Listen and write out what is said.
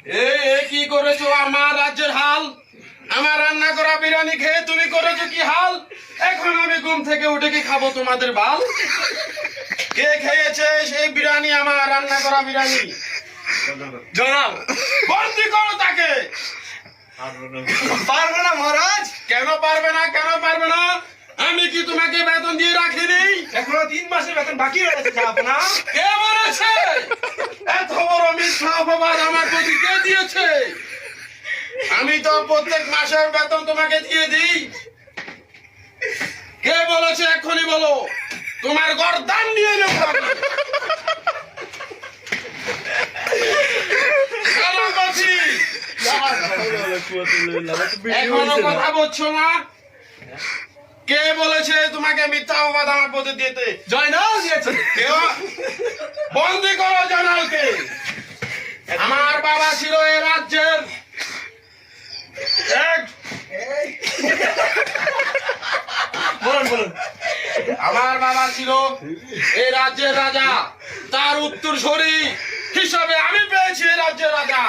কি করেছো আমার রাজ্যের হাল? আমার রান্না করা বিরিয়ানি খেয়ে তুমি করেছো কি হাল? এখন আমি ঘুম থেকে উঠে কি খাবো তোমাদের বাল? কে খেয়েছে সেই বিরিয়ানি, আমার রান্না করা বিরিয়ানি? জনাব, বন্দি করো তাকে। পারবো না মহারাজ। কেন পারবে না, কেন পারবে না? আমি কি তোমাকে বেতন দিয়ে রাখিনি? এখনো 3 মাসের বেতন বাকি রয়েছে জাহাপনা। কে বলেছে? এত বড় মিথ্যা অপবাদ আমার প্রতি কে দিয়েছে? আমি তো প্রত্যেক মাসের বেতন তোমাকে দিয়ে দিই। কে বলেছে এক্ষুনি বলো, তোমার গর্দান নিয়ে নেব আমি। কেন বলছি? এখনো কথা বলছো না? কে বলেছে তোমাকে মিথ্যা অপবাদ আমার প্রতি দিতে? জয়নাল দিয়েছে। কেউ? বন্দি করো জয়নালকে। আমার বাবা ছিল এই রাজ্যের বলুন। আমার বাবা ছিল এই রাজ্যের রাজা, তার উত্তরসূরি হিসাবে আমি পেয়েছি এই রাজ্যের রাজা।